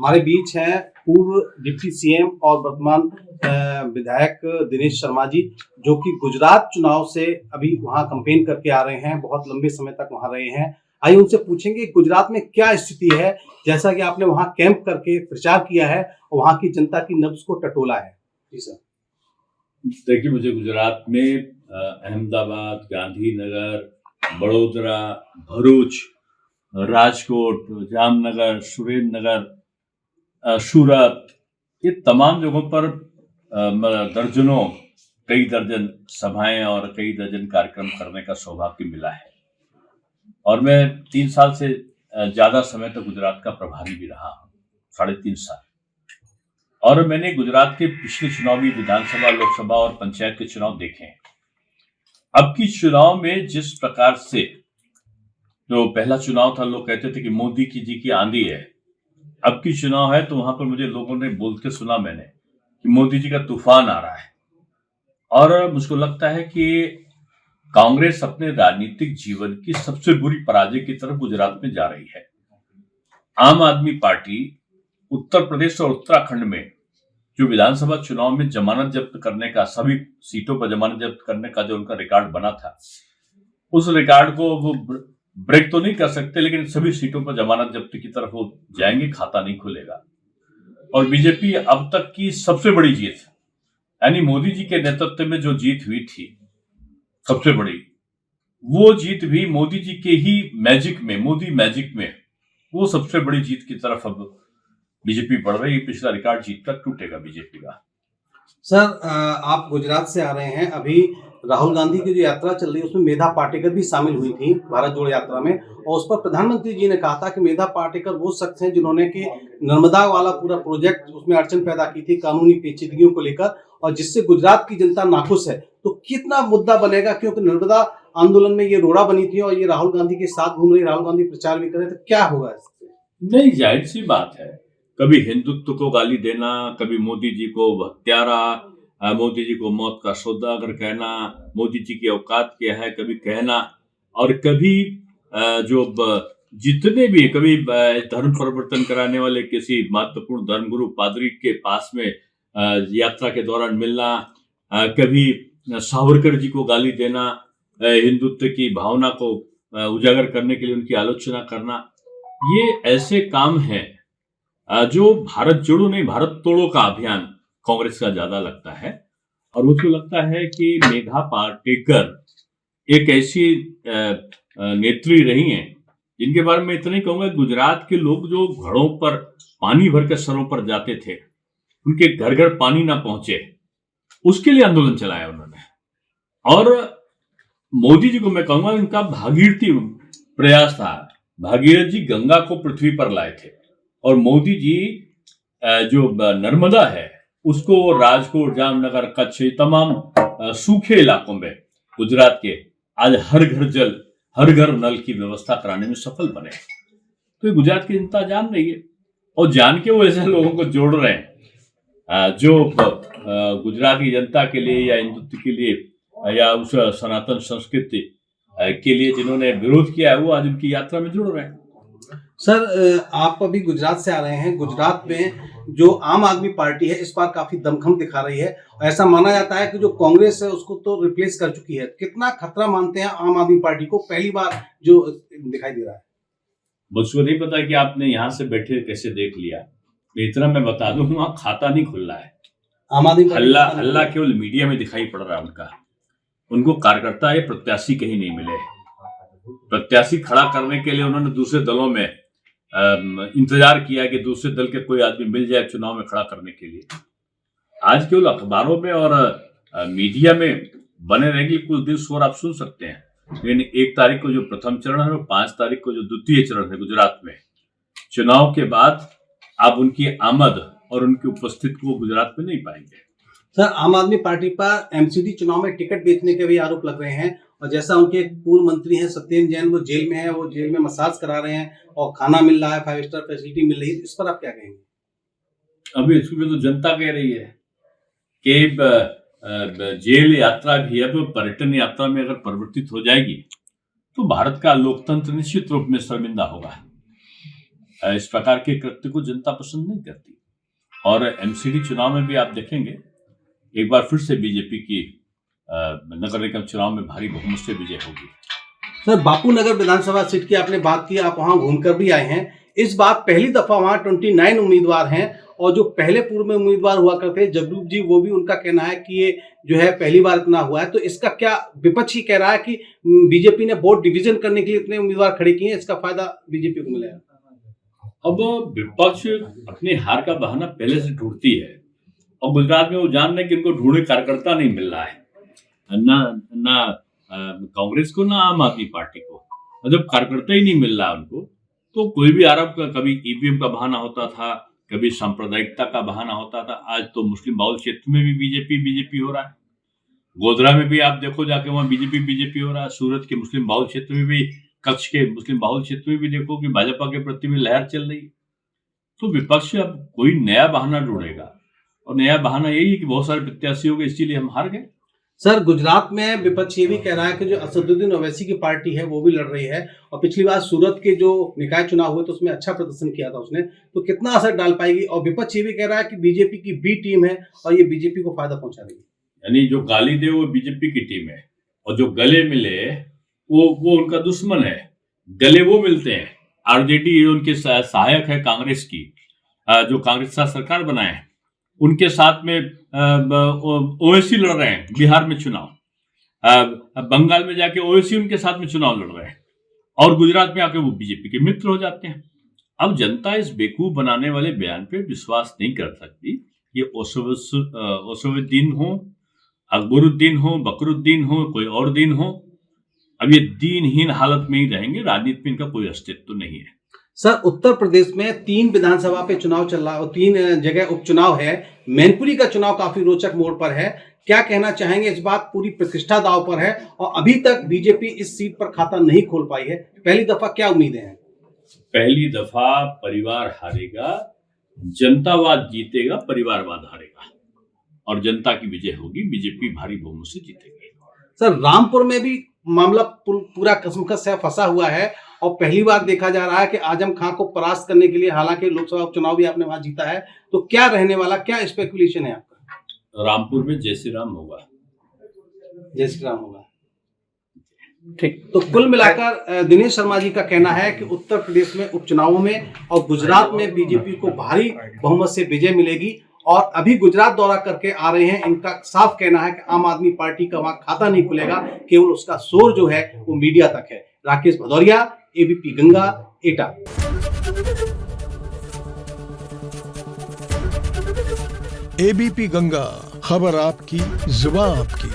हमारे बीच हैं पूर्व डिप्टी सीएम और वर्तमान विधायक दिनेश शर्मा जी, जो कि गुजरात चुनाव से अभी वहां कैंपेन करके आ रहे हैं, बहुत लंबे समय तक वहां रहे हैं। आइए उनसे पूछेंगे गुजरात में क्या स्थिति है, जैसा कि आपने वहां कैंप करके प्रचार किया है और वहां की जनता की नब्ज को टटोला है। जी सर। देखिए, मुझे गुजरात में अहमदाबाद, गांधीनगर, बड़ोदरा, भरूच, राजकोट, जामनगर, सुरेंद्रनगर, सूरत, ये तमाम जगहों पर दर्जनों, कई दर्जन सभाएं और कई दर्जन कार्यक्रम करने का सौभाग्य मिला है। और मैं 3 साल से ज्यादा समय तक गुजरात का प्रभारी भी रहा हूँ, 3.5 साल। और मैंने गुजरात के पिछले चुनावी विधानसभा, लोकसभा और पंचायत के चुनाव देखे हैं। अब की चुनाव में जिस प्रकार से, जो पहला चुनाव था, लोग कहते थे कि मोदी जी की आंधी है। अब की चुनाव है तो वहां पर मुझे लोगों ने बोलते सुना मैंने कि मोदी जी का तूफान आ रहा है। और मुझको लगता है कि कांग्रेस अपने राजनीतिक जीवन की सबसे बुरी पराजय की तरफ गुजरात में जा रही है। आम आदमी पार्टी उत्तर प्रदेश और उत्तराखंड में जो विधानसभा चुनाव में जमानत जब्त करने का, सभी सीटों पर जमानत जब्त करने का जो उनका रिकॉर्ड बना था, उस रिकॉर्ड को वो ब्रेक तो नहीं कर सकते, लेकिन सभी सीटों पर जमानत जब्त की तरफ वो जाएंगे, खाता नहीं खुलेगा। और बीजेपी अब तक की सबसे बड़ी जीत, यानी मोदी जी के नेतृत्व में जो जीत हुई थी सबसे बड़ी, वो जीत भी मोदी जी के ही मैजिक में, मोदी मैजिक में, वो सबसे बड़ी जीत की तरफ अब बीजेपी बढ़ रही है। पिछला रिकॉर्ड जीत तक टूटेगा बीजेपी का। सर, आप गुजरात से आ रहे हैं। अभी राहुल गांधी की जो यात्रा चल रही है उसमें मेधा पाटेकर भी शामिल हुई थी भारत जोड़ो यात्रा में, और उस पर प्रधानमंत्री जी ने कहा था कि मेधा पाटेकर वो शख्स हैं जिन्होंने कि नर्मदा वाला पूरा प्रोजेक्ट, उसमें अड़चन पैदा की थी कानूनी पेचीदगियों को लेकर, और जिससे गुजरात की जनता नाखुश है। तो कितना मुद्दा बनेगा, क्योंकि नर्मदा आंदोलन में ये रोड़ा बनी थी और ये राहुल गांधी के साथ घूम रही, राहुल गांधी प्रचार भी करे, तो क्या होगा इससे? नहीं, जाहिर सी बात है, कभी हिंदुत्व को गाली देना, कभी मोदी जी को हत्यारा, मोदी जी को मौत का सौदागर कहना, मोदी जी की औकात क्या है कभी कहना, और कभी जो जितने भी, कभी धर्म परिवर्तन कराने वाले किसी महत्वपूर्ण धर्मगुरु पादरी के पास में यात्रा के दौरान मिलना, कभी सावरकर जी को गाली देना, हिंदुत्व की भावना को उजागर करने के लिए उनकी आलोचना करना, ये ऐसे काम हैं जो भारत जोड़ो नहीं भारत तोड़ो का अभियान कांग्रेस का ज्यादा लगता है। और मुझको लगता है कि मेधा पाटेकर एक ऐसी नेत्री रही हैं जिनके बारे में इतना ही कहूंगा, गुजरात के लोग जो घड़ों पर पानी भर के सरों पर जाते थे, उनके घर घर पानी ना पहुंचे, उसके लिए आंदोलन चलाया उन्होंने। और मोदी जी को मैं कहूंगा, उनका भागीरथी प्रयास था। भागीरथ जी गंगा को पृथ्वी पर लाए थे, और मोदी जी जो नर्मदा है उसको राजकोट, जामनगर, कच्छ, तमाम सूखे इलाकों में गुजरात के आज हर घर जल, हर घर नल की व्यवस्था कराने में सफल बने। तो ये गुजरात की जनता जान रही है, और जान के वो ऐसे लोगों को जोड़ रहे हैं जो गुजरात की जनता के लिए या हिंदुत्व के लिए या उस सनातन संस्कृति के लिए जिन्होंने विरोध किया है, वो आज उनकी यात्रा में जुड़ रहे हैं। सर, आप अभी गुजरात से आ रहे हैं। गुजरात में जो आम आदमी पार्टी है इस बार काफी दमखम दिखा रही है। ऐसा माना जाता है कि जो कांग्रेस है उसको तो रिप्लेस कर चुकी है। कितना खतरा मानते हैं आम आदमी पार्टी को, पहली बार जो दिखाई दे रहा है? मुझको नहीं पता कि आपने यहाँ से बैठे कैसे देख लिया, इतना मैं बता दूं, वहां खाता नहीं खुल रहा है। आम आदमी हल्ला केवल मीडिया में दिखाई पड़ रहा है उनका। उनको कार्यकर्ता या प्रत्याशी कहीं नहीं मिले। प्रत्याशी खड़ा करने के लिए उन्होंने दूसरे दलों में इंतजार किया कि दूसरे दल के कोई आदमी मिल जाए चुनाव में खड़ा करने के लिए। आज केवल अखबारों में और मीडिया में बने रहेंगे, कुछ दिन स्वर आप सुन सकते हैं, लेकिन 1 तारीख को जो प्रथम चरण है और 5 तारीख को जो द्वितीय चरण है गुजरात में, चुनाव के बाद आप उनकी आमद और उनकी उपस्थिति को गुजरात में नहीं पाएंगे। सर, आम आदमी पार्टी पर एमसीडी चुनाव में टिकट बेचने के भी आरोप लग रहे हैं, और जैसा उनके एक पूर्व मंत्री हैं सत्येंद्र जैन, वो जेल में है, वो जेल में मसाज करा रहे हैं और खाना मिल रहा है, 5 स्टार फैसिलिटी मिल रही है। इस पर आप क्या कहेंगे? अभी इसमें तो जनता कह रही है कि जेल यात्रा भी अब पर्यटन यात्रा में अगर परिवर्तित हो जाएगी तो भारत का लोकतंत्र निश्चित रूप में शर्मिंदा होगा। इस प्रकार के कृत्य को जनता पसंद नहीं करती। और एमसीडी चुनाव में भी आप देखेंगे एक बार फिर से बीजेपी की नगर निगम चुनाव में भारी बहुमत से विजय होगी। सर, बापू नगर विधानसभा सीट की आपने बात की, आप वहां घूमकर भी आए हैं। इस बार पहली दफा वहां 29 उम्मीदवार हैं और जो पहले पूर्व में उम्मीदवार हुआ करते जगरूप जी, वो भी उनका कहना है कि ये जो है पहली बार इतना हुआ है। तो इसका क्या, विपक्ष ही कह रहा है कि बीजेपी ने वोट डिवीजन करने के लिए इतने उम्मीदवार खड़े किए हैं, इसका फायदा बीजेपी को मिलेगा। अब विपक्ष अपनी हार का बहाना पहले से ढूंढती है और गुजरात में वो जान रहे कि इनको ढूंढे कार्यकर्ता नहीं मिल रहा है, ना कांग्रेस को ना आम आदमी पार्टी को। जब कार्यकर्ता ही नहीं मिल रहा उनको, तो कोई भी आरोप, कभी ईवीएम का बहाना होता था, कभी सांप्रदायिकता का बहाना होता था। आज तो मुस्लिम बहुल क्षेत्र में भी बीजेपी हो रहा है। गोधरा में भी आप देखो जाके, वहां बीजेपी हो रहा है। सूरत के मुस्लिम बहुल क्षेत्र में भी, कच्छ के मुस्लिम बहुल क्षेत्र में भी देखो कि भाजपा के प्रति में लहर चल रही है। तो विपक्ष अब कोई नया बहाना ढूंढेगा और नया बहाना यही है कि बहुत सारे प्रत्याशी हो गए, इसीलिए हम हार गए। सर, गुजरात में विपक्ष ये भी कह रहा है कि जो असदुद्दीन ओवैसी की पार्टी है वो भी लड़ रही है और पिछली बार सूरत के जो निकाय चुनाव हुए तो उसमें अच्छा प्रदर्शन किया था उसने, तो कितना असर डाल पाएगी। और विपक्ष ये भी कह रहा है कि बीजेपी की बी टीम है और ये बीजेपी को फायदा पहुंचा रही है। यानी जो गाली दे वो बीजेपी की टीम है और जो गले मिले वो उनका दुश्मन है। गले वो मिलते हैं, आरजेडी उनके सहायक है कांग्रेस की, जो कांग्रेस के साथ सरकार बनाए हैं, उनके साथ में ओवैसी लड़ रहे हैं बिहार में चुनाव, बंगाल में जाके ओवैसी उनके साथ में चुनाव लड़ रहे हैं और गुजरात में आके वो बीजेपी के मित्र हो जाते हैं। अब जनता इस बेवकूफ बनाने वाले बयान पे विश्वास नहीं कर सकती। ये ओसुद्दीन हो, अकबरुद्दीन हो, बकरुद्दीन हो, कोई और दिन हो, अब ये दीनहीन हालत में ही रहेंगे। राजनीति में इनका कोई अस्तित्व नहीं है। सर, उत्तर प्रदेश में 3 विधानसभा पे चुनाव चल रहा है और 3 जगह उपचुनाव है। मैनपुरी का चुनाव काफी रोचक मोड़ पर है, क्या कहना चाहेंगे? इस बात पूरी प्रतिष्ठा दांव पर है और अभी तक बीजेपी इस सीट पर खाता नहीं खोल पाई है। पहली दफा क्या उम्मीदें हैं? पहली दफा परिवार हारेगा, जनतावाद जीतेगा, परिवारवाद हारेगा और जनता की विजय होगी। बीजेपी भारी बहुमत से जीतेगी। सर, रामपुर में भी मामला पूरा कसमकस से फंसा हुआ है और पहली बार देखा जा रहा है कि आजम खां को परास्त करने के लिए, हालांकि लोकसभा उपचुनाव भी आपने वहां जीता है, तो क्या रहने वाला, क्या स्पेकुलेशन है आपका? रामपुर में जय श्री राम होगा। जय श्री राम होगा, ठीक। तो कुल मिलाकर दिनेश शर्मा जी का कहना है कि उत्तर प्रदेश में उपचुनावों में और गुजरात में बीजेपी को भारी बहुमत से विजय मिलेगी और अभी गुजरात दौरा करके आ रहे हैं। इनका साफ कहना है कि आम आदमी पार्टी का वहां खाता नहीं खुलेगा, केवल उसका शोर जो है वो मीडिया तक है। राकेश भदौरिया, एबीपी गंगा, एटा। एबीपी गंगा, खबर आपकी, जुबान आपकी।